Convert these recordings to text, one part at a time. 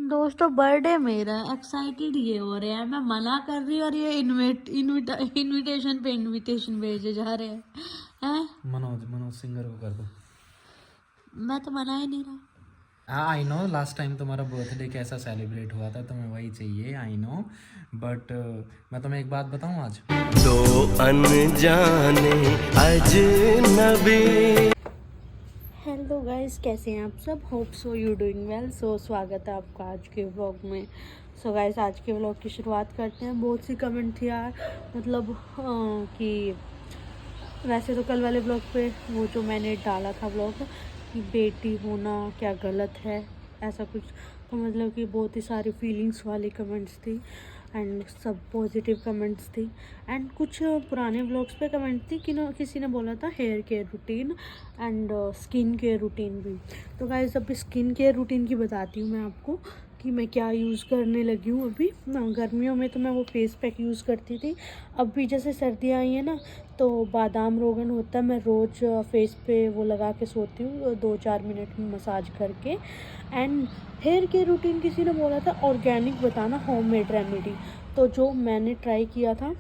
दोस्तों बर्थडे मेरा एक्साइटेड ये हो रहे हैं, मैं मना कर रही हूँ और ये इनविटेशन पे इनविटेशन भेजे जा रहे हैं। मनोज सिंगर को कर दो। मैं तो मना ही नहीं रहा। हाँ आई नो लास्ट टाइम तुम्हारा बर्थडे कैसा सेलिब्रेट हुआ था, तुम्हें वही चाहिए, आई नो। बट मैं तुम्हें एक बात बताऊँ आज। दो अनजाने अजनबी। हेलो गाइस, कैसे हैं आप सब? Hope so you doing well. So स्वागत है आपका आज के व्लॉग में। सो गाइस, आज के व्लॉग की शुरुआत करते हैं। बहुत सी कमेंट थी यार, मतलब कि वैसे तो कल वाले व्लॉग पे वो जो मैंने डाला था व्लॉग कि बेटी होना क्या गलत है, ऐसा कुछ, तो मतलब कि बहुत ही सारी फीलिंग्स वाली कमेंट्स थी एंड सब पॉजिटिव कमेंट्स थी। एंड कुछ पुराने व्लॉग्स पे कमेंट थी कि किसी ने बोला था hair care routine and skin care routine भी। तो गाइस, अभी स्किन केयर रूटीन की बताती हूँ मैं आपको कि मैं क्या यूज़ करने लगी हूँ अभी ना। गर्मियों में तो मैं वो फेस पैक यूज़ करती थी। अब भी जैसे सर्दियाँ आई हैं ना, तो बादाम रोगन होता है, मैं रोज़ फेस पे वो लगा के सोती हूँ 2-4 मिनट में मसाज करके। एंड हेयर केयर रूटीन किसी ने बोला था ऑर्गेनिक बताना, होममेड रेमेडी। तो जो मैंने ट्राई किया था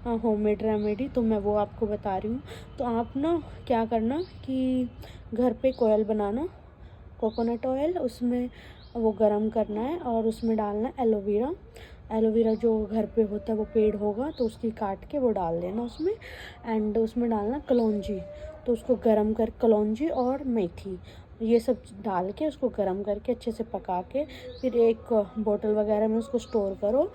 होममेड रेमेडी, तो मैं वो आपको बता रही हूँ। तो आप ना क्या करना कि घर पे ऑयल बनाना, कोकोनट ऑयल, उसमें वो गरम करना है और उसमें डालना है एलोवेरा। एलोवेरा जो घर पे होता है वो पेड़ होगा तो उसकी काट के वो डाल देना उसमें। एंड उसमें डालना कलौंजी, तो उसको गरम कर, कलौंजी और मेथी ये सब डाल के उसको गरम करके अच्छे से पका के फिर एक बोतल वगैरह में उसको स्टोर करो।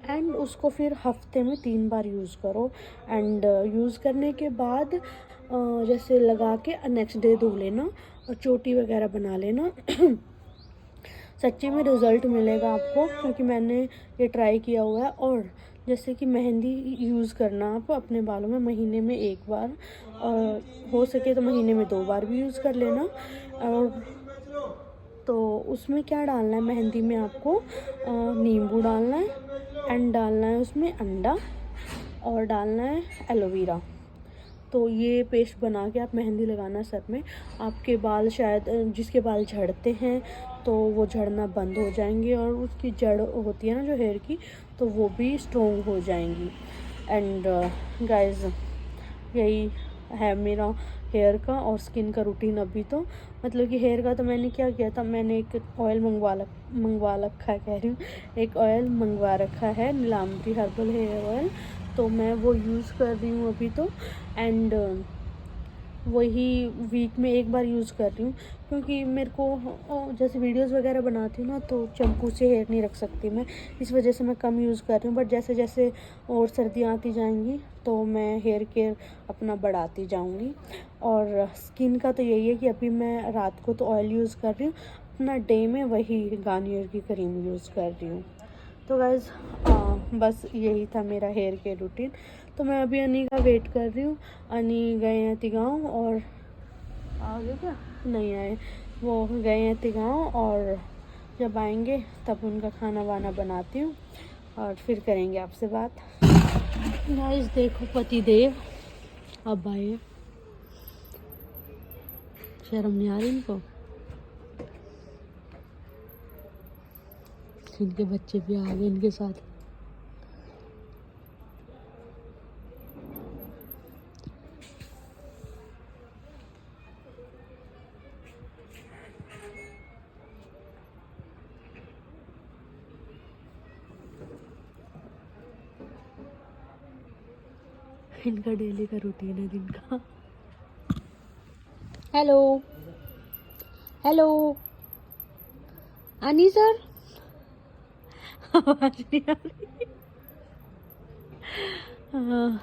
एंड उसको फिर हफ्ते में 3 बार यूज़ करो। एंड यूज़ करने के बाद जैसे लगा के नेक्स्ट डे धो लेना और चोटी वगैरह बना लेना। सच्ची में रिज़ल्ट मिलेगा आपको, क्योंकि मैंने ये ट्राई किया हुआ है। और जैसे कि मेहंदी यूज़ करना आप अपने बालों में महीने में 1 बार, और हो सके तो महीने में 2 बार भी यूज़ कर लेना। और तो उसमें क्या डालना है मेहंदी में आपको, नींबू डालना है एंड डालना है उसमें अंडा और डालना है एलोवेरा। तो ये पेस्ट बना के आप मेहंदी लगाना सर में। आपके बाल शायद जिसके बाल झड़ते हैं तो वो झड़ना बंद हो जाएंगे और उसकी जड़ होती है ना जो हेयर की, तो वो भी स्ट्रॉन्ग हो जाएंगी। एंड गाइस, यही है मेरा हेयर का और स्किन का रूटीन अभी। तो मतलब कि हेयर का तो मैंने क्या किया था, मैंने एक ऑयल मंगवा रखा है, कह रही हूँ, एक ऑयल मंगवा रखा है, नीलांबरी हर्बल हेयर ऑयल। तो मैं वो यूज़ कर रही हूँ अभी तो। एंड वही वीक में 1 बार यूज़ कर रही हूँ, क्योंकि मेरे को जैसे वीडियोस वगैरह बनाती हूँ ना, तो चैम्पू से हेयर नहीं रख सकती मैं, इस वजह से मैं कम यूज़ कर रही हूँ। बट जैसे जैसे और सर्दियाँ आती जाएंगी तो मैं हेयर केयर अपना बढ़ाती जाऊँगी। और स्किन का तो यही है कि अभी मैं रात को तो ऑयल यूज़ कर रही हूँ, अपना डे में वही गार्नियर की क्रीम यूज़ कर रही हूँ। तो गाइस, बस यही था मेरा हेयर केयर रूटीन। तो मैं अभी अनी का वेट कर रही हूँ। अनी गए हैं तिगाँव और आगे क्या नहीं आए, वो गए हैं तिगाँव, और जब आएंगे तब उनका खाना वाना बनाती हूँ और फिर करेंगे आपसे बात। गाइस देखो, पति देव अब आए हैं, शर्म नहीं आ रही इनको। इनके बच्चे भी आ गए इनके साथ। इनका डेली का रूटीन है दिन का। हेलो हेलो अनी सर, आवाज नहीं आ रही। हाँ,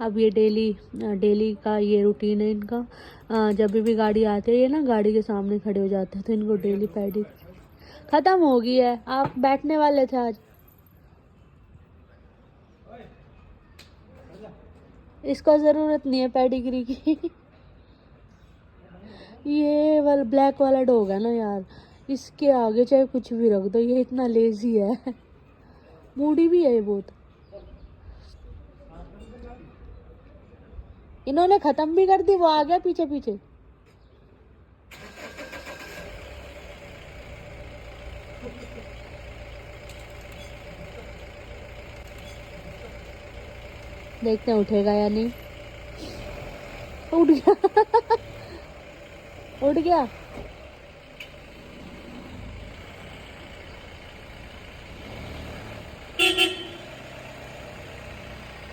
अब ये डेली का ये रूटीन है इनका। जब भी गाड़ी आती है ये ना गाड़ी के सामने खड़े हो जाते हैं, तो इनको डेली पैडी खत्म हो गई है। आप बैठने वाले थे आज, इसको ज़रूरत नहीं है पेडिग्री की। ये वाला ब्लैक वाला डॉग है ना यार, इसके आगे चाहे कुछ भी रख दो, ये इतना लेजी है, मूडी भी है ये बहुत। इन्होंने ख़त्म भी कर दी, वो आ गया पीछे पीछे। देखते हैं उठेगा या नहीं। उठ गया उठ गया।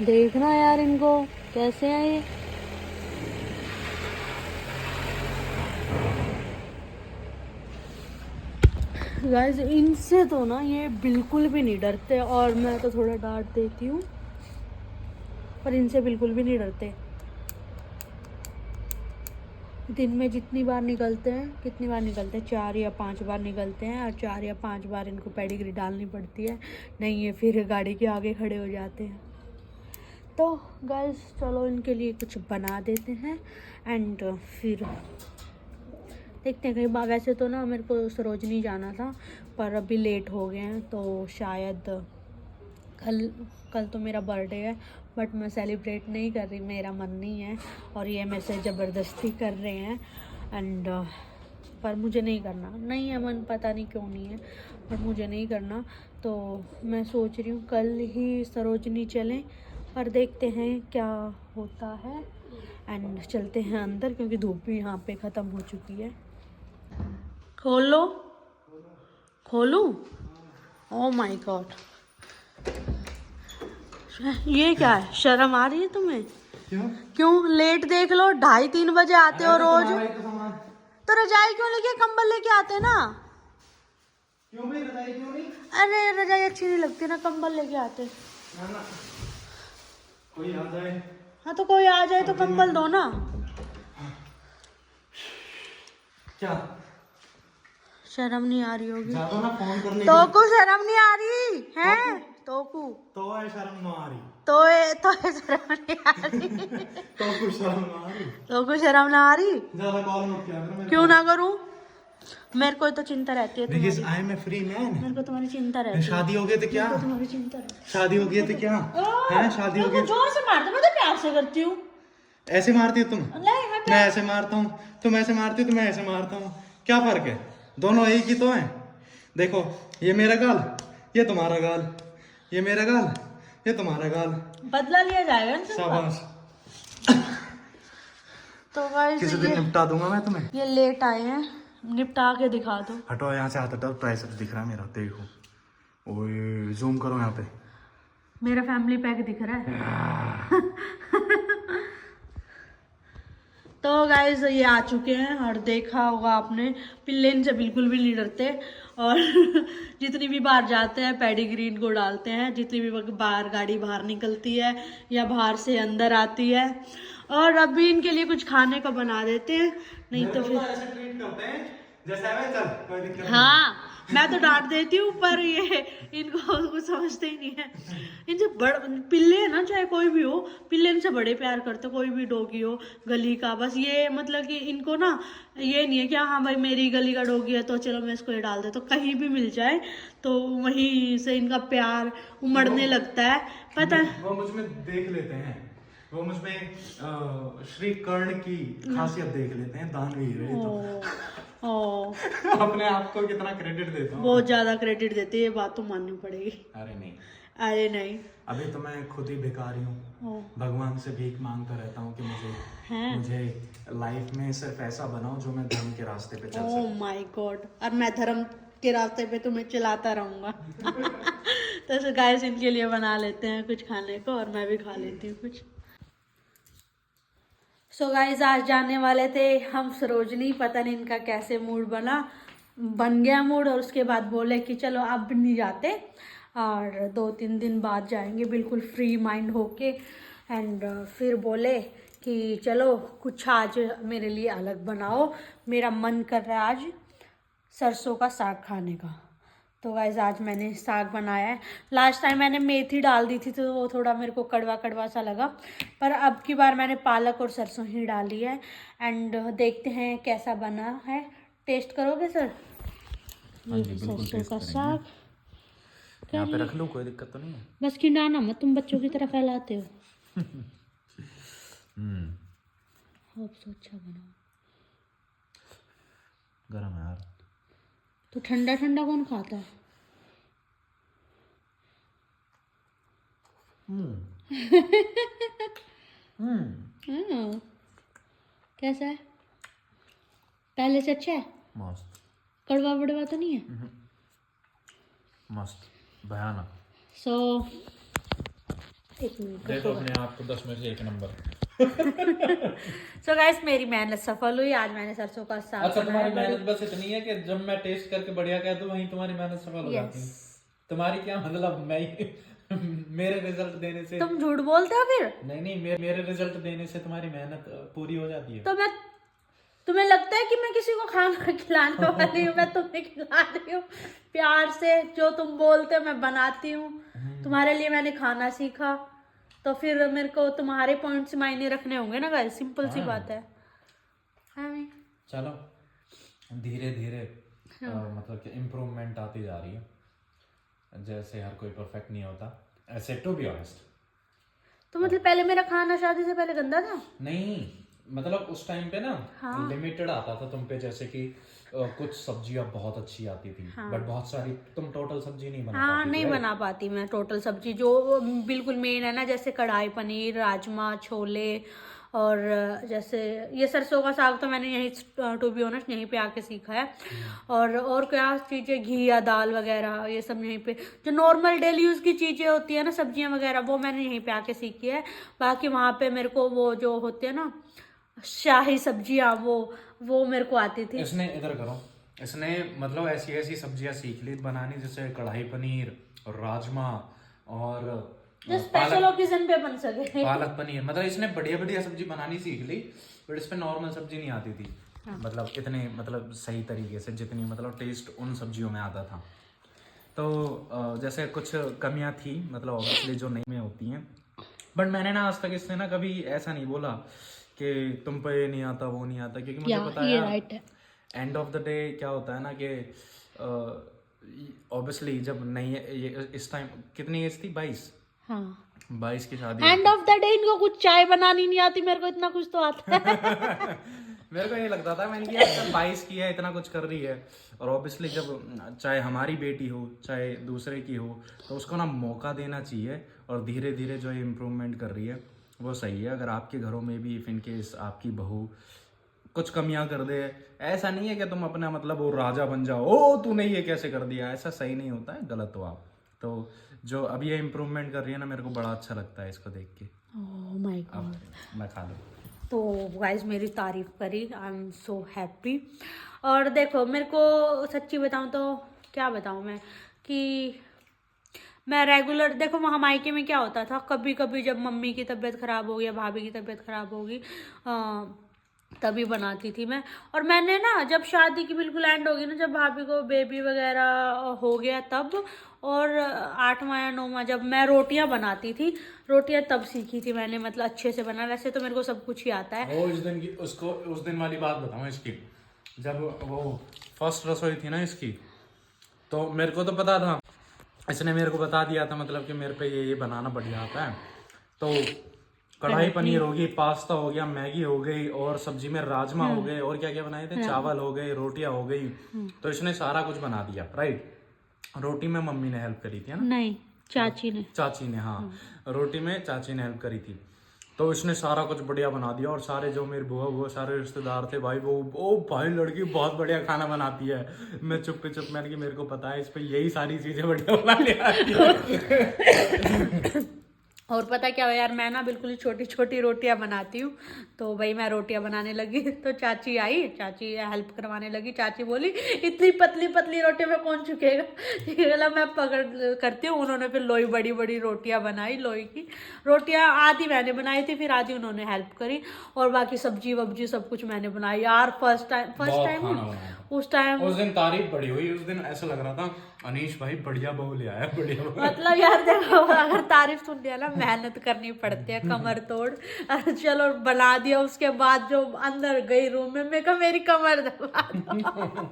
देखना यार इनको कैसे हैं ये। गाइस इनसे तो ना ये बिल्कुल भी नहीं डरते, और मैं तो थोड़ा डांट देती हूँ, पर इनसे बिल्कुल भी नहीं डरते। दिन में जितनी बार निकलते हैं, कितनी बार निकलते हैं, 4 या 5 बार निकलते हैं, और 4 या 5 बार इनको पेडिग्री डालनी पड़ती है, नहीं है फिर गाड़ी के आगे खड़े हो जाते हैं। तो गाइस चलो इनके लिए कुछ बना देते हैं एंड फिर देखते हैं कहीं बार। वैसे तो ना मेरे को सरोजनी जाना था, पर अभी लेट हो गए हैं, तो शायद कल तो मेरा बर्थडे है, बट मैं सेलिब्रेट नहीं कर रही, मेरा मन नहीं है, और ये मेरे से ज़बरदस्ती कर रहे हैं एंड पर मुझे नहीं करना, नहीं है मन, पता नहीं क्यों नहीं है, पर मुझे नहीं करना। तो मैं सोच रही हूँ कल ही सरोजनी चलें, पर देखते हैं क्या होता है एंड चलते हैं अंदर, क्योंकि धूप भी यहाँ पे ख़त्म हो चुकी है। खोलो, खोलूं? ओह माय गॉड, ये क्या है? शर्म आ रही है तुम्हें? क्यों लेट? देख लो 2:30-3 बजे आते हो रोज, तो रजाई क्यों लेके, कंबल लेके आते ना। क्यों भाई रजाई क्यों नहीं? अरे रजाई अच्छी नहीं लगती ना, कंबल लेके आते। ना कोई आ जाए। हाँ तो कोई आ जाए तो कंबल दो ना। क्या शर्म नहीं आ रही होगी ज्यादा ना फोन करने तो को? शर्म नहीं आ रही है तो को? तो है शर्म ना आ रही, तो शर्म नहीं आ रही तो कुछ शर्म ना आ रही, तो को शर्म ना आ रही। ज्यादा कॉल मत किया करो मेरे क्यों ना करूं? मेरे को तो चिंता रहती है तुम्हारी, because I am a free man. मेरे को तुम्हारी चिंता रहती है। शादी हो गई तो क्या? मेरे को तुम्हारी चिंता रहती है। शादी हो गई तो क्या है? शादी हो मेरे को गई जोर से मार दो, मैं तो प्यार से करती हूँ। ऐसे मारती हो तुम? नहीं मैं ऐसे मारता हूँ, तुम ऐसे मारती हो तो मैं ऐसे मारता हूँ, क्या फर्क है? दोनों एक ही तो हैं। देखो ये मेरा गाल, ये तुम्हारा गाल, ये मेरा गाल, ये तुम्हारा गाल, बदला लिया जाएगा इनसे। शाबाश। तो गाइस किसी दिन निपटा दूंगा मैं तुम्हें। ये लेट आए हैं, निपटा के दिखा दो। हटो यहाँ से, हाथ हटाओ, ट्राइसेप्स दिख रहा है मेरा, देखो। ओए जूम करो यहाँ पे, मेरा फैमिली पैक दिख रहा है। तो गाइस ये आ चुके हैं, और देखा होगा आपने पिल्ले इनसे बिल्कुल भी नहीं डरते, और जितनी भी बाहर जाते हैं पेडिग्री इनको डालते हैं, जितनी भी बाहर गाड़ी बाहर निकलती है या बाहर से अंदर आती है। और अभी इनके लिए कुछ खाने का बना देते हैं, नहीं तो फिर ऐसे ट्रीट करते हैं जैसे है, चल कोई दिक्कत नहीं। हाँ मैं तो डांट देती हूँ, पर ये इनको कुछ समझते ही नहीं है। इनसे पिल्ले है ना, चाहे कोई भी हो, पिल्ले इनसे बड़े प्यार करते, कोई भी डॉगी हो गली का। बस ये मतलब कि इनको ना ये नहीं है कि हाँ भाई मेरी गली का डॉगी है तो चलो मैं इसको ये डाल दे, तो कहीं भी मिल जाए तो वहीं से इनका प्यार उमड़ने लगता है, पता है। वो मुझ में देख लेते हैं, वो मुझ में श्री कर्ण की खासियत देख लेते हैं, दानवीर है तो। अपने आप को कितना क्रेडिट देता हूँ, बहुत ज्यादा क्रेडिट देते, ये बात तो माननी पड़ेगी। अरे नहीं, अरे नहीं, अभी तो मैं खुद ही भिखारी हूँ, भगवान से भीख मांगता रहता हूँ कि मुझे लाइफ में सिर्फ ऐसा बनाओ जो मैं धर्म के रास्ते पे चल सकूं। ओह माय गॉड, और मैं धर्म के रास्ते पे तुम्हें चलाता रहूंगा। तो गाइस इनके लिए बना लेते हैं कुछ खाने को, और मैं भी खा लेती हूँ कुछ। सो गाइस आज जाने वाले थे हम सरोजनी, पता नहीं इनका कैसे मूड बन गया मूड, और उसके बाद बोले कि चलो अब नहीं जाते, और 2-3 दिन बाद जाएंगे बिल्कुल फ्री माइंड होके। एंड फिर बोले कि चलो कुछ आज मेरे लिए अलग बनाओ, मेरा मन कर रहा है आज सरसों का साग खाने का। तो गाइस आज मैंने साग बनाया है। लास्ट टाइम मैंने मेथी डाल दी थी तो वो थोड़ा मेरे को कड़वा कड़वा सा लगा, पर अब की बार मैंने पालक और सरसों ही डाली है। एंड देखते हैं कैसा बना है। टेस्ट करोगे सर? सरसों का साग यहाँ पे रख लूँ, कोई दिक्कत तो नहीं है? बस खिंडाना मत, तुम बच्चों की तरह फैलाते हो। होप सो अच्छा बनाओ। गरम है यार। तो ठंडा ठंडा कौन खाता है? कैसा है? पहले से अच्छा है? मस्त कड़वा बड़वा तो नहीं है? मस्त भयानक। सो एक मिनट दे दो अपने आप को 10 में से 1 नंबर। सो गाइस मेरी मेहनत सफल हुई। आज मैंने सरसों का साग अच्छा, तुम्हारी बनाया। मेहनत बस इतनी है कि जब मैं टेस्ट करके बढ़िया कह दूं वहीं तुम्हारी मेहनत सफल हो जाती है। तुम्हारी क्या मतलब, मैं मेरे रिजल्ट देने से तुम झूठ बोलते हो फिर? नहीं, मेरे रिजल्ट देने से तुम्हारी मेहनत पूरी हो जाती है। तो मैं, तुम्हें लगता है कि मैं किसी को खाना खिलाने वाली हूँ? मैं तुम्हें खिला रही हूँ प्यार से, जो तुम बोलते हो मैं बनाती हूँ। तुम्हारे लिए मैंने खाना सीखा, तो फिर मेरे को तुम्हारे पॉइंट्स मायने रखने होंगे ना गाइस, सिंपल सी बात है। चलो धीरे धीरे मतलब कि इम्प्रूवमेंट आती जा रही है। जैसे हर कोई परफेक्ट नहीं होता, ऐसे टू बी ऑनेस्ट। तो मतलब पहले मेरा खाना शादी से पहले गंदा था? नहीं, मतलब उस टाइम पे ना लिमिटेड आता था तुम पे, जैसे कि कुछ सब्जियां बहुत अच्छी आती थी, बट बहुत सारी तुम टोटल सब्जी नहीं बना पाती। नहीं बना पाती मैं टोटल सब्जी, जो बिल्कुल मेन है ना, जैसे कढ़ाई पनीर, राजमा, छोले, और जैसे ये सरसों का साग तो मैंने यहीं टू बी ऑनेस्ट यहीं पे आके सीखा है। और क्या चीज़ें, घी या दाल वगैरह, ये सब यहीं पे जो नॉर्मल डेली यूज़ की चीज़ें होती है ना, सब्जियां वगैरह, वो मैंने यहीं पे आके सीखी है। बाकी वहाँ पे मेरे को वो जो होते हैं ना शाही सब्जियां, वो मेरे को आती थी। इसने इधर करो, इसने मतलब ऐसी ऐसी सब्जियां सीख ली बनानी, जैसे कढ़ाई पनीर और राजमा और जो स्पेशल ओकेजन पे बन सके। पालक पनीर, मतलब इसने बढ़िया बढ़िया सब्जी बनानी सीख ली, बट इस पे नॉर्मल सब्जी नहीं आती थी। मतलब इतने मतलब सही तरीके से, जितनी मतलब टेस्ट उन सब्जियों में आता था। तो जैसे कुछ कमियां थी, मतलब ऑब्वियसली जो नहीं में होती हैं, बट मैंने ना आज तक इससे ना कभी ऐसा नहीं बोला कि तुम पे ये नहीं आता, वो नहीं आता, क्योंकि मुझे पता है राइट है। एंड ऑफ द डे क्या होता है ना कि ऑब्वियसली जब नहीं ये इस टाइम कितनी एज थी, 22? हाँ 22 की शादी। एंड ऑफ द डे इनको कुछ चाय बनानी नहीं आती, मेरे को इतना कुछ तो आता है। मेरे को ये लगता था, मैंने किया 22 की है, इतना कुछ कर रही है, और ऑब्वियसली जब चाहे हमारी बेटी हो चाहे दूसरे की हो, तो उसको ना मौका देना चाहिए, और धीरे धीरे जो इम्प्रूवमेंट कर रही है वो सही है। अगर आपके घरों में भी इफ इन केस आपकी बहू कुछ कमियां कर दे, ऐसा नहीं है कि तुम अपना मतलब वो राजा बन जाओ, ओ तूने ये कैसे कर दिया, ऐसा सही नहीं होता है, गलत हो आप। तो जो अभी ये इम्प्रूवमेंट कर रही है ना, मेरे को बड़ा अच्छा लगता है इसको देख के। ओह माय गॉड, मैं खा लूँ। तो गाइस मेरी तारीफ करी, आई एम सो हैप्पी। और देखो मेरे को सच्ची बताऊं तो क्या बताऊं मैं, कि मैं रेगुलर, देखो वहाँ मायके में क्या होता था, कभी कभी जब मम्मी की तबीयत ख़राब होगी या भाभी की तबीयत ख़राब होगी तभी बनाती थी मैं। और मैंने ना जब शादी की बिल्कुल एंड होगी ना, जब भाभी को बेबी वगैरह हो गया तब, और 8वां या 9वां जब मैं रोटियां बनाती थी, रोटियां तब सीखी थी मैंने, मतलब अच्छे से बना। वैसे तो मेरे को सब कुछ ही आता है। वो उस दिन वाली बात बताऊं इसकी, जब वो फर्स्ट रसोई थी ना इसकी, तो मेरे को तो पता था, इसने मेरे को बता दिया था मतलब कि मेरे पे ये बनाना बढ़िया आता है। तो कढ़ाई पनीर होगी, पास्ता हो गया, मैगी हो गई, और सब्जी में राजमा हो गए, और क्या क्या बनाए थे, चावल हो गए, रोटियां हो गई। तो इसने सारा कुछ बना दिया, राइट। रोटी में मम्मी ने हेल्प करी थी ना? नहीं, चाची ने। हाँ, रोटी में चाची ने हेल्प करी थी। तो इसने सारा कुछ बढ़िया बना दिया, और सारे जो मेरे बुआ सारे रिश्तेदार थे, भाई वो ओ भाई लड़की बहुत बढ़िया खाना बनाती है। मैं चुप मैंने कि मेरे को पता है इस पे यही सारी चीजें बढ़िया बनाने आती है। और पता क्या है यार, मैं ना बिल्कुल ही छोटी छोटी रोटियां बनाती हूँ। तो भाई मैं रोटियां बनाने लगी तो चाची आई, चाची हेल्प करवाने लगी। चाची बोली इतनी पतली पतली रोटियां में कौन चुकेगा, बोला मैं पकड़ करती हूँ। उन्होंने फिर लोई बड़ी बड़ी रोटियां बनाई, लोई की रोटियां आधी मैंने बनाई थी, फिर आधी उन्होंने हेल्प करी, और बाकी सब्जी वब्जी सब कुछ मैंने बनाई यार। फर्स्ट टाइम उस दिन तारीफ बड़ी हुई। उस दिन ऐसा लग रहा था अनीश भाई बढ़िया बहू ले आया, बढ़िया बहू। मतलब यार देखो, अगर तारीफ सुन लिया ना, मेहनत करनी पड़ती है कमर तोड़। चलो बना दिया, उसके बाद जो अंदर गई रूम में, मैं कहा मेरी कमर दबा दो।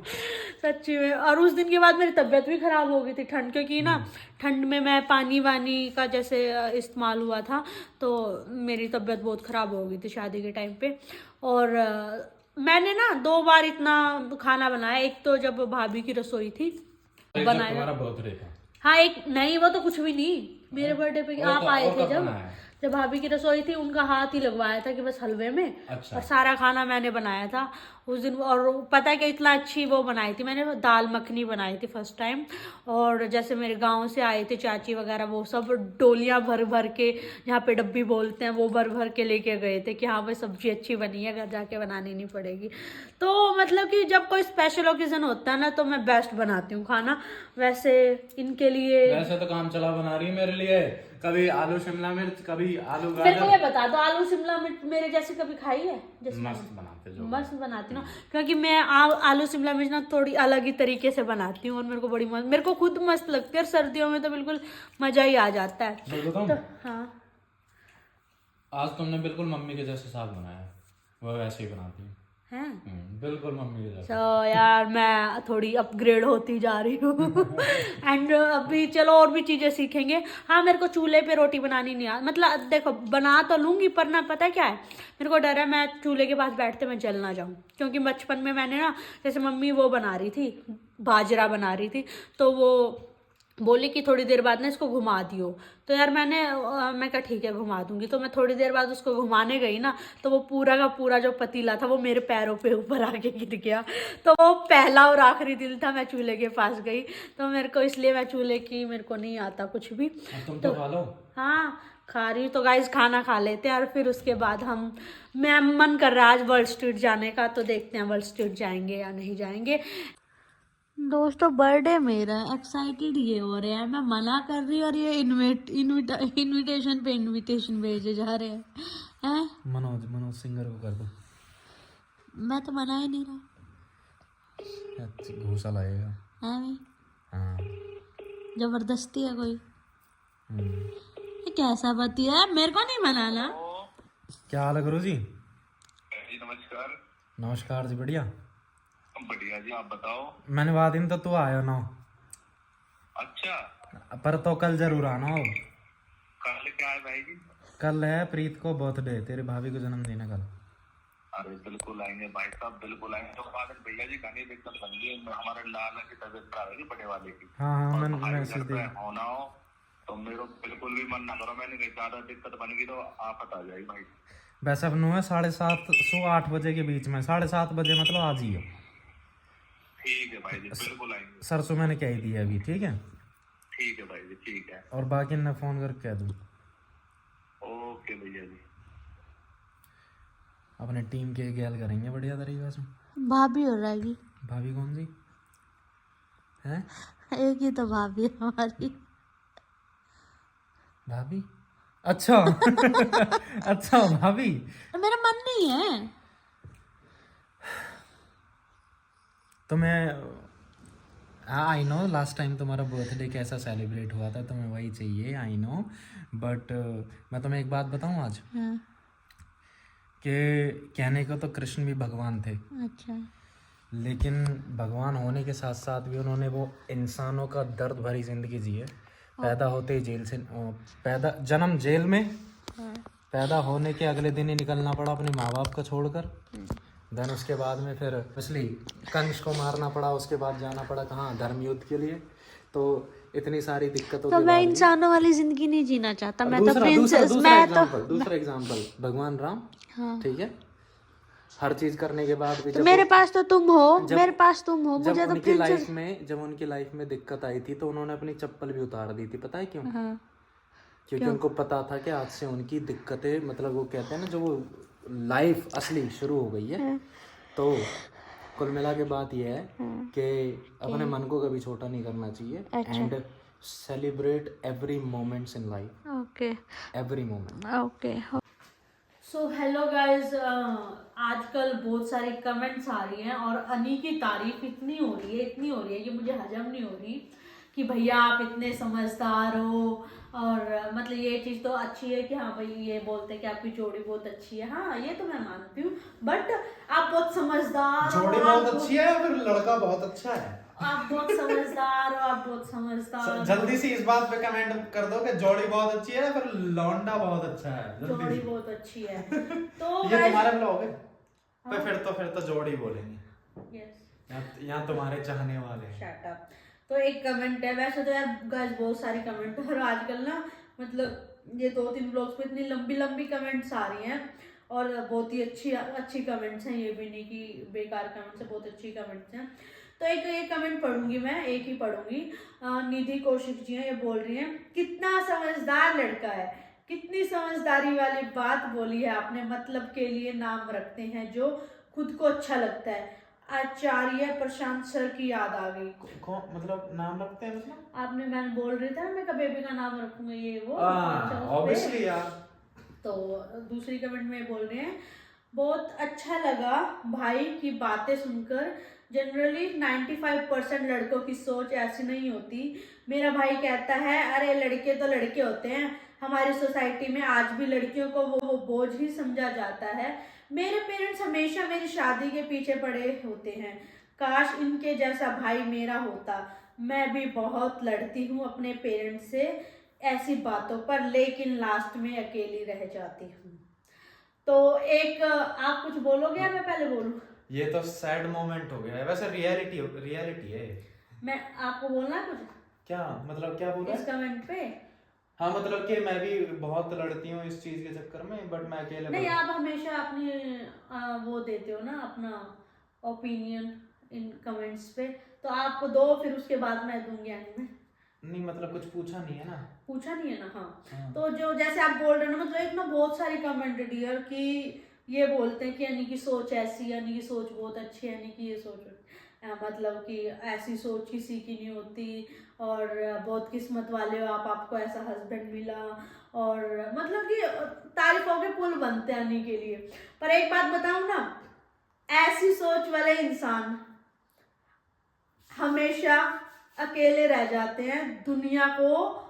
सच्ची में। और उस दिन के बाद मेरी तबीयत भी खराब हो गई थी, ठंड, क्योंकि ना ठंड में मैं पानी वानी का जैसे इस्तेमाल हुआ था, तो मेरी तबीयत बहुत खराब हो गई थी शादी के टाइम पे। और मैंने ना 2 बार इतना खाना बनाया। एक तो जब भाभी की रसोई थी बनाया। तुम्हारा बर्थडे था। हाँ, एक नहीं, वो तो कुछ भी नहीं, मेरे बर्थडे पे आप आए थे जब भाभी की रसोई थी, उनका हाथ ही लगवाया था कि बस हलवे में। अच्छा। और सारा खाना मैंने बनाया था उस दिन। और पता है कि इतना अच्छी वो बनाई थी मैंने, दाल मखनी बनाई थी फर्स्ट टाइम। और जैसे मेरे गांव से आए थे चाची वगैरह, वो सब डोलियां भर भर के, यहाँ पे डब्बी बोलते हैं, वो भर भर के लेके गए थे कि हाँ भाई सब्जी अच्छी बनी है, घर जाके बनानी नहीं पड़ेगी। तो मतलब कि जब कोई स्पेशल ओकेजन होता है ना, तो मैं बेस्ट बनाती हूँ खाना। वैसे इनके लिए वैसे तो काम चला बना रही है मेरे लिए, कभी आलू शिमला मिर्च, कभी आलू मेरे को गाजर। ये बता दो, आलू शिमला मिर्च मेरे जैसे कभी खाई है? जैसे मस्त बनाते जो। मस्त बनाती हूँ ना, क्योंकि मैं आलू शिमला मिर्च ना थोड़ी अलग ही तरीके से बनाती हूँ, और मेरे को बड़ी मस्त, मेरे को खुद मस्त लगती है। और सर्दियों में तो बिल्कुल मजा ही आ जाता है। तो हाँ, आज तुमने बिल्कुल मम्मी के जैसे साग बनाया है, वो वैसे ही बनाती है। बिल्कुल मम्मी के जैसे। तो यार मैं थोड़ी अपग्रेड होती जा रही हूँ। एंड अभी चलो और भी चीजें सीखेंगे। हाँ, मेरे को चूल्हे पे रोटी बनानी नहीं आ, मतलब देखो बना तो लूंगी, पर ना पता है क्या है, मेरे को डर है मैं चूल्हे के पास बैठते मैं जल ना जाऊं। क्योंकि बचपन में मैंने ना, जैसे मम्मी वो बना रही थी, बाजरा बना रही थी, तो वो बोली कि थोड़ी देर बाद ना इसको घुमा दियो। तो यार मैं कहा ठीक है घुमा दूंगी। तो मैं थोड़ी देर बाद उसको घुमाने गई ना, तो वो पूरा का पूरा जो पतीला था वो मेरे पैरों पे ऊपर आके गिर गया। तो वो पहला और आखिरी दिन था मैं चूल्हे के पास गई। तो मेरे को इसलिए, मैं चूल्हे की मेरे को नहीं आता कुछ भी। तुम तो खा लो। हाँ खा रही हूँ। तो गाइस खाना खा लेते हैं और फिर उसके बाद मैं मन कर रहा है आज वर्ल्ड स्ट्रीट जाने का, तो देखते हैं वर्ल्ड स्ट्रीट जाएंगे या नहीं जाएंगे। दोस्तों बर्थडे मेरा है, एक्साइटेड ये हो रहे हैं, मैं मना कर रही हूँ और ये इनविटेशन पे इनविटेशन भेजे जा रहे हैं। मनोज सिंगर को कर दो। मैं तो मना ही नहीं रहा। घूसा लगेगा। हाँ, जबरदस्ती है कोई। ये कैसा पति है, मेरे को नहीं मनाना। क्या हाल है गुरु जी? जी नमस्कार। नमस्कार जी, बढ़िया बढ़िया जी, आप बताओ। मैंने बाद दिन तो तू आयो ना। अच्छा, पर तो कल जरूर आना हो। कल क्या है भाई जी? कल है प्रीत को बर्थडे, तेरी भाभी को जन्मदिन है कल। अरे बिल्कुल आएंगे भाई साहब, बिल्कुल आएंगे। तो बाद में भैया जी खाने दिक्कत बन गई, हमारे लाला की तबीयत खराब है बड़े वाले की। हाँ, और मैंने भाई मैसेज घर पे दिया। होना हो तो मेरे को बिल्कुल भी मन ना करो। मैंने कहा ज्यादा दिक्कत बन गई तो आफत आ जाएगी भाई। वैसे अपनों है 7:30 से 8 बजे के बीच में, 7:30 बजे मतलब आज ही हो। ठीक है भाई जी, बिल्कुल आएंगे। सरसों मैंने कह दिया अभी, ठीक है? ठीक है भाई जी, ठीक है। और बाकी ने फोन करके कह दूँ। ओके भैया जी। अपने टीम के गैल करेंगे बढ़िया तरीके से। भाभी हो रहेगी। भाभी कौन सी है? एक ही तो भाभी है हमारी। भाभी? अच्छा। अच्छा भाभी। मेरा मन नहीं है। तो मैं आई नो लास्ट टाइम तुम्हारा बर्थडे कैसा सेलिब्रेट हुआ था, तुम्हें वही चाहिए, आई नो। बट मैं तुम्हें एक बात बताऊं आज, कि कहने को तो कृष्ण भी भगवान थे। अच्छा। लेकिन भगवान होने के साथ साथ भी उन्होंने वो इंसानों का दर्द भरी जिंदगी जी है। पैदा होते ही जेल से जन्म जेल में, पैदा होने के अगले दिन ही निकलना पड़ा अपने माँ बाप को छोड़कर। देन उसके बाद में फिर इसलिए कंस को मारना पड़ा, उसके बाद जाना पड़ा कहाँ, धर्म युद्ध के लिए। तो इतनी सारी दिक्कतों तो मैं इंसानों वाली जिंदगी नहीं जीना चाहता। मैं तो प्रिंसेस, दूसरा एग्जांपल भगवान राम। हाँ। ठीक है, हर चीज करने के बाद भी तो मेरे पास तो तुम हो, मेरे पास तुम हो, जब मुझे तो उनकी लाइफ में जब उनकी लाइफ में दिक्कत आई थी तो उन्होंने अपनी चप्पल भी उतार दी थी। पता है क्यों? हाँ। क्योंकि उनको पता था कि आज से उनकी दिक्कतें, मतलब वो कहते हैं ना, जो वो लाइफ असली शुरू हो गई है। तो कुल मिला के बात यह है कि अपने मन को कभी छोटा नहीं करना चाहिए। And celebrate every moments in life. Okay, every moment. Okay. So hello guys, आजकल बहुत सारी कमेंट्स आ रही हैं और अनी की तारीफ इतनी हो रही है कि मुझे हजम नहीं हो रही कि भैया आप इतने समझदार हो। और मतलब ये चीज़ तो अच्छी है कि हाँ भाई ये बोलते हैं कि आपकी जोड़ी बहुत अच्छी है। हाँ ये तो मैं मानती हूँ, बट आप बहुत समझदार, जोड़ी बहुत अच्छी है, फिर लड़का बहुत अच्छा है। आप बहुत समझदार हो, आप बहुत समझदार। जल्दी से इस बात पे कमेंट कर दो कि जोड़ी बहुत अच्छी है, फिर लौंडा बहुत अच्छा है। जोड़ी बहुत अच्छी है। तो ये तुम्हारा ब्लॉग है? तो फिर तो जोड़ ही बोलेंगे। यस, यहाँ तुम्हारे चाहने वाले हैं। Shut up. तो एक कमेंट है, वैसे तो यार गाइस बहुत सारी कमेंट है और आजकल ना मतलब ये 2-3 ब्लॉग्स पे इतनी लंबी लंबी कमेंट्स आ रही हैं और बहुत ही अच्छी कमेंट्स हैं, ये भी नहीं कि बेकार कमेंट्स है, बहुत अच्छी कमेंट्स हैं। तो एक कमेंट पढ़ूंगी मैं, एक ही पढ़ूंगी। निधि कौशिक जी हैं, ये बोल रही हैं, कितना समझदार लड़का है, कितनी समझदारी वाली बात बोली है आपने, मतलब के लिए नाम रखते हैं जो खुद को अच्छा लगता है। आचार्य प्रशांत सर की याद आ गई। कौन मतलब नाम रखते हैं मतलब? मैंने बोल रही था मैं कब बेबी का नाम रखूंगा ये वो। ऑब्वियसली यार। तो दूसरी कमेंट में बोल रहे हैं, बहुत अच्छा लगा भाई की बातें सुनकर। जनरली 95% लड़कों की सोच ऐसी नहीं होती। मेरा भाई कहता है अरे लड़के तो लड़के होते हैं, हमारी सोसाइटी में आज भी लड़कियों को वो बोझ ही समझा जाता है। मेरे पेरेंट्स हमेशा मेरी शादी के पीछे पड़े होते हैं, काश इनके जैसा भाई मेरा होता। मैं भी बहुत लड़ती हूँ अपने पेरेंट्स से ऐसी बातों पर, लेकिन लास्ट में अकेली रह जाती हूँ। तो एक आप कुछ बोलोगे या मैं पहले बोलूं? ये तो सैड मोमेंट हो गया है, वैसे रियलिटी है। मैं आपको बोलना है कुछ? क्या मतलब क्या बोला इस कमेंट पे? हाँ मतलब कि मैं भी बहुत लड़ती हूँ इस चीज के चक्कर में, बट मैं अकेले नहीं, आप हमेशा अपनी वो देते हो ना अपना ओपिनियन इन कमेंट्स पे, तो आप दो फिर उसके बाद मैं दूंगी आगे में। नहीं मतलब कुछ पूछा नहीं है ना। पूछा नहीं है ना? हाँ। हाँ। तो जो जैसे आप बोल रहे हो ना, मतलब एक ना बहुत सारी कमेंट डियर कि ये बोलते हैं कि यानी कि सोच ऐसी, यानी कि सोच बहुत अच्छी है, यानी कि ये सोच मतलब कि ऐसी सोच किसी की नहीं होती और बहुत किस्मत वाले हो आप, आपको ऐसा हस्बैंड मिला, और मतलब कि तारीफों के पुल बनते हैं आने के लिए। पर एक बात बताऊं ना, ऐसी सोच वाले इंसान हमेशा अकेले रह जाते हैं, दुनिया को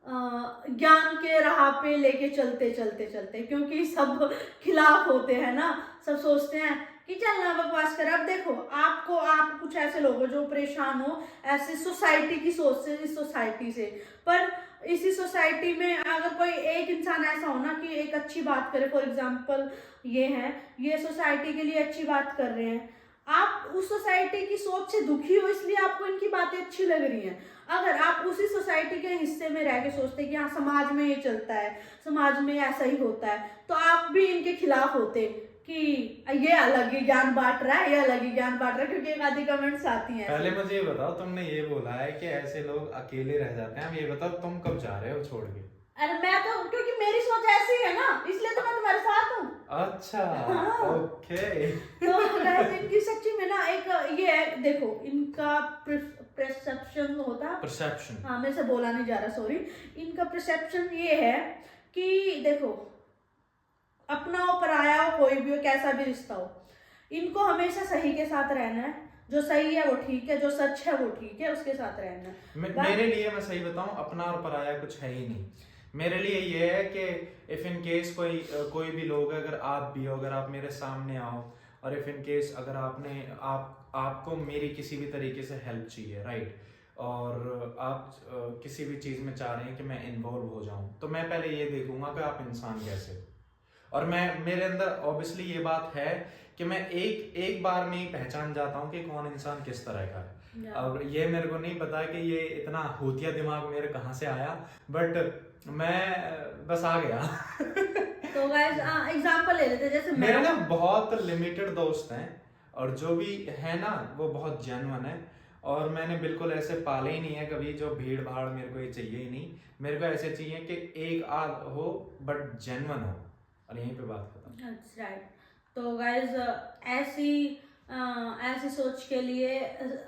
ज्ञान के राह पे लेके चलते चलते चलते, क्योंकि सब खिलाफ होते हैं ना, सब सोचते हैं कि चल ना बकवास कर। अब देखो आप कुछ ऐसे लोग हो जो परेशान हो ऐसे सोसाइटी की सोच से, इस सोसाइटी से, पर इसी सोसाइटी में अगर कोई एक इंसान ऐसा हो ना कि एक अच्छी बात करे, फॉर एग्जाम्पल ये है, ये सोसाइटी के लिए अच्छी बात कर रहे हैं, आप उस सोसाइटी की सोच से दुखी हो इसलिए आपको इनकी बातें अच्छी लग रही हैं। अगर आप उसी सोसाइटी के हिस्से में रह के सोचते कि हाँ समाज में ये चलता है, समाज में ऐसा ही होता है, तो आप भी इनके खिलाफ होते कि ये अलग ही ज्ञान बांट रहा है, ये अलग ही ज्ञान बांट रहा है, क्योंकि एक आधी कमेंट्स आती हैं। पहले मुझे ये बताओ, तुमने ये बोला है कि ऐसे लोग अकेले रह जाते हैं, अब ये बताओ तुम कब जा रहे हो छोड़ के? अरे मैं तो, क्योंकि मेरी सोच ऐसी है ना, इसलिए तो मैं तुम्हारे साथ हूँ। अच्छा। हाँ। ओके। तो इनकी सच्ची में ना एक ये है, देखो इनका परसेप्शन होता है, परसेप्शन, हाँ मेरे से बोला नहीं जा रहा, सॉरी। इनका परसेप्शन ये है कि देखो अपना हो पराया हो, कोई भी हो, कैसा भी रिश्ता हो, इनको हमेशा सही के साथ रहना है, जो सही है वो ठीक है, जो सच है वो ठीक है, उसके साथ रहना है। मेरे लिए मैं सही बताऊं, अपना और पराया कुछ है ही नहीं। मेरे लिए ये है कि इफ इन केस कोई भी लोग, अगर आप भी हो, अगर आप मेरे सामने आओ और इफ इन केस अगर आपको मेरी किसी भी तरीके से हेल्प चाहिए, राइट, और आप किसी भी चीज़ में चाह रहे हैं कि मैं इन्वॉल्व हो जाऊं, तो मैं पहले ये देखूंगा कि आप इंसान कैसे हो। और मेरे अंदर ऑब्वियसली ये बात है कि मैं एक बार में ही पहचान जाता हूँ कि कौन इंसान किस तरह का है। और ये मेरे को नहीं पता कि ये इतना होतिया दिमाग मेरे कहाँ से आया, बट मैं बस आ गया। तो गाइस एग्जांपल ले लेते, जैसे मेरे ना बहुत लिमिटेड दोस्त हैं और जो भी है ना वो बहुत जेन्युइन है, और मैंने बिल्कुल ऐसे पाले ही नहीं है कभी जो भीड़ भाड़, मेरे को ये चाहिए ही नहीं। मेरे को ऐसे चाहिए कि एक आध हो बट जेन्युइन हो, और यहीं पे बात खत्म। That's right. तो गाइज ऐसी सोच के लिए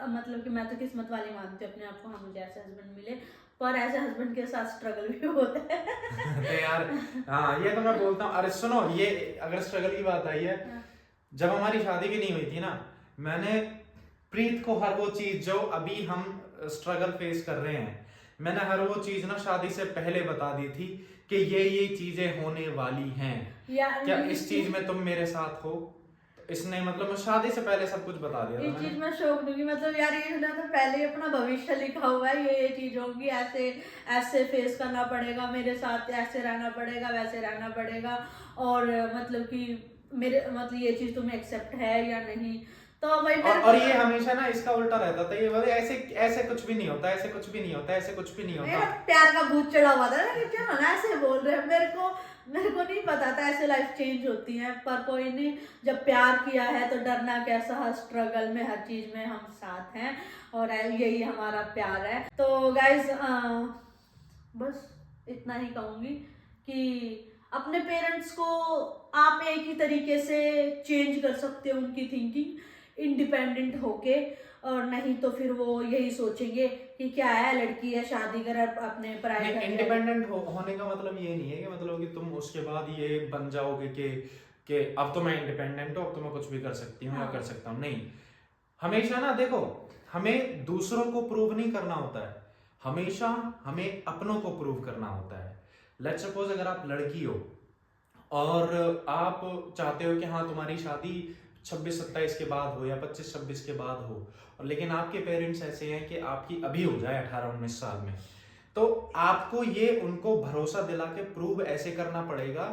मतलब कि मैं तो किस्मत वाली मानती हूँ अपने आप को, हाँ मुझे ऐसे हस्बैंड मिले, पर ऐसे हस्बैंड के साथ स्ट्रगल भी होता है। तो यार हाँ, ये तो मैं बोलता हूँ। अरे सुनो, ये अगर स्ट्रगल की बात आई है, जब हमारी शादी भी नहीं हुई थी ना, मैंने प्रीत को हर वो चीज जो अभी हम स्ट्रगल फेस कर रहे हैं, मैंने हर वो चीज ना शादी से पहले बता दी थी कि ये चीजें होने वाली हैं, क्या इस चीज में तुम मेरे साथ हो। इसने मतलब शादी से पहले सब कुछ बता दिया था। ये चीज मैं शौक दूंगी, मतलब यार ये ना तो पहले ही अपना भविष्य लिखा हुआ है, ये चीज होगी, ऐसे फेस करना पड़ेगा मेरे साथ, ऐसे रहना पड़ेगा, वैसे रहना पड़ेगा, और मतलब कि मेरे मतलब ये चीज तुम्हें एक्सेप्ट है या नहीं। तो भाई और ये हमेशा ना इसका उल्टा रहता था, ये बोले ऐसे ऐसे कुछ भी नहीं होता, ऐसे कुछ भी नहीं होता, ऐसे कुछ भी नहीं होता। मेरा प्यार का भूत चढ़ा हुआ था ना, क्या ना ऐसे बोल रहे हैं। मेरे को नहीं पता था ऐसे लाइफ चेंज होती है, पर कोई नहीं, जब प्यार किया है तो डरना कैसा, हर स्ट्रगल में हर चीज में हम साथ हैं, और यही हमारा प्यार है। तो गाइज बस इतना ही कहूंगी कि अपने पेरेंट्स को आप एक ही तरीके से चेंज कर सकते हो, उनकी थिंकिंग इंडिपेंडेंट होके, और नहीं तो फिर वो यही सोचेंगे कि क्या है, लड़की है, शादी कर अपने पढ़ाई कर। इंडिपेंडेंट होने का मतलब ये नहीं है कि मतलब कि तुम उसके बाद ये बन जाओगे कि अब तो मैं इंडिपेंडेंट हूँ, अब तो मैं कुछ भी कर सकती हूँ या कर सकता हूँ। नहीं, हमेशा ना देखो, हमें दूसरों को प्रूव नहीं करना होता है, हमेशा हमें अपनों को प्रूव करना होता है। लेट्स सपोज अगर आप लड़की हो और आप चाहते हो कि हाँ तुम्हारी शादी 26-27 के बाद हो या 25-26 के बाद हो, और लेकिन आपके पेरेंट्स ऐसे हैं कि आपकी अभी हो जाए 18-19 साल में, तो आपको ये उनको भरोसा दिला के प्रूव ऐसे करना पड़ेगा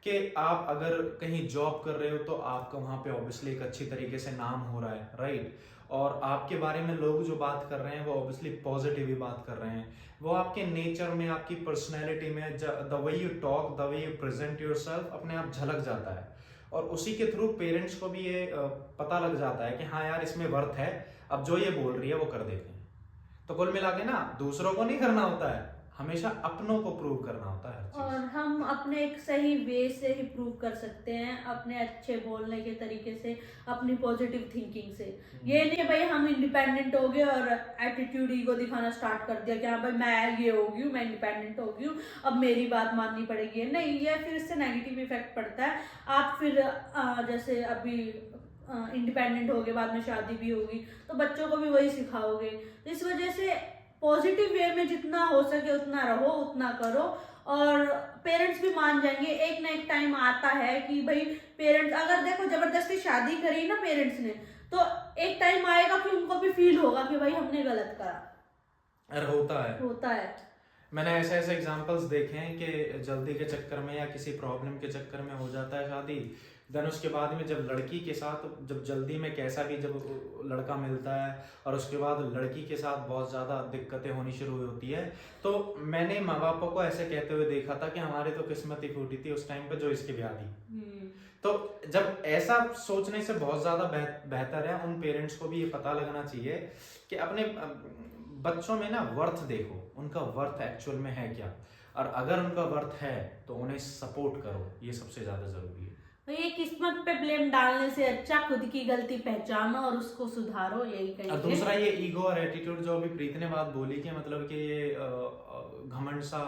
कि आप अगर कहीं जॉब कर रहे हो तो आपका वहाँ पे ऑब्वियसली एक अच्छी तरीके से नाम हो रहा है, राइट, और आपके बारे में लोग जो बात कर रहे हैं वो ऑब्वियसली पॉजिटिव ही बात कर रहे हैं, वो आपके नेचर में, आपकी पर्सनैलिटी में, the way you talk, the way you present yourself अपने आप झलक जाता है, और उसी के थ्रू पेरेंट्स को भी ये पता लग जाता है कि हाँ यार इसमें वर्थ है, अब जो ये बोल रही है वो कर देते हैं। तो कुल मिला के ना दूसरों को नहीं करना होता है, हमेशा अपनों को प्रूव करना होता है हर चीज। और हम अपने एक सही वे से ही प्रूव कर सकते हैं, अपने अच्छे बोलने के तरीके से, अपनी पॉजिटिव थिंकिंग से। ये नहीं भाई हम इंडिपेंडेंट हो गए और एटीट्यूड ईगो दिखाना स्टार्ट कर दिया कि हाँ भाई मैं ये हो गई हूँ, मैं इंडिपेंडेंट हो गई हूँ, अब मेरी बात माननी पड़ेगी। नहीं, ये फिर इससे नेगेटिव इफेक्ट पड़ता है। आप फिर जैसे अभी इंडिपेंडेंट हो गए, बाद में शादी भी होगी, तो बच्चों को भी वही सिखाओगे। तो इस वजह से पॉजिटिव वे में जितना हो सके उतना रहो, उतना करो, और पेरेंट्स भी मान जाएंगे। एक ना एक टाइम आता है कि भाई पेरेंट्स, अगर देखो जबरदस्ती शादी करी ना पेरेंट्स ने, तो एक टाइम आएगा कि उनको भी फील होगा कि भाई हमने गलत करा। अरे होता है। मैंने ऐसे ऐसे एग्जांपल्स देखे हैं कि जल्दी के चक्कर में या किसी प्रॉब्लम के चक्कर में हो जाता है शादी, देन उसके बाद में जब लड़की के साथ, जब जल्दी में कैसा भी जब लड़का मिलता है और उसके बाद लड़की के साथ बहुत ज़्यादा दिक्कतें होनी शुरू होती है, तो मैंने माँ बापों को ऐसे कहते हुए देखा था कि हमारे तो किस्मत ही फूटी थी उस टाइम पे जो इसकी ब्याह दी। तो जब ऐसा सोचने से बहुत ज़्यादा बेहतर है उन पेरेंट्स को भी ये पता लगना चाहिए कि अपने बच्चों में ना वर्थ देखो, उनका वर्थ एक्चुअल में है क्या, और अगर उनका वर्थ है तो उन्हें सपोर्ट करो, ये सबसे ज़्यादा ज़रूरी है। तो ये किस्मत पे ब्लेम डालने से अच्छा खुद की गलती पहचानो और उसको सुधारो, यही और कहेंगे। दूसरा ये ईगो और एटीट्यूड जो अभी प्रीत ने बात बोली कि मतलब कि ये घमंड सा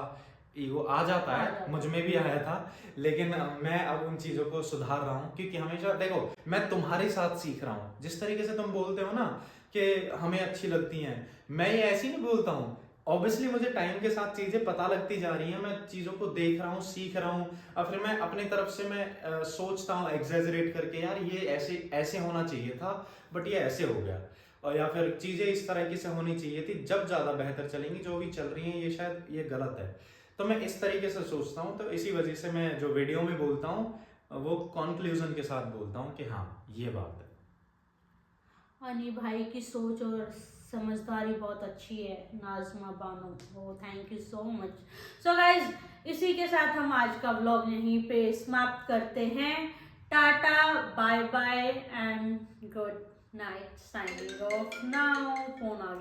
ईगो आ जाता है, मुझ में भी आया था, लेकिन मैं अब उन चीज़ों को सुधार रहा हूँ, क्योंकि हमेशा देखो मैं तुम्हारे साथ सीख रहा हूँ, जिस तरीके से तुम बोलते हो ना कि हमें अच्छी लगती हैं, मैं ये ऐसे ही नहीं बोलता हूँ, ऑब्वियसली मुझे टाइम के साथ चीजें पता लगती जा रही हैं, मैं चीजों को देख रहा हूँ, सीख रहा हूँ, और फिर मैं अपनी तरफ से मैं सोचता हूँ एग्जैजरेट करके, यार ये ऐसे ऐसे होना चाहिए था बट ये ऐसे हो गया, और या फिर चीजें इस तरीके से होनी चाहिए थी, जब ज्यादा बेहतर चलेंगी, जो भी चल रही हैं ये शायद ये गलत है। तो मैं इस तरीके से सोचता हूँ, तो इसी वजह से मैं जो वीडियो में बोलता हूँ वो कंक्लूजन के साथ बोलता हूँ कि हाँ ये बात है। अनी भाई की सोच और समझदारी बहुत अच्छी है, नाजमा बानो, वो thank you so much. So guys, इसी के साथ हम आज का व्लॉग यहीं पे समाप्त करते हैं। Tata, bye bye and good night, signing off now. Phone आ गया।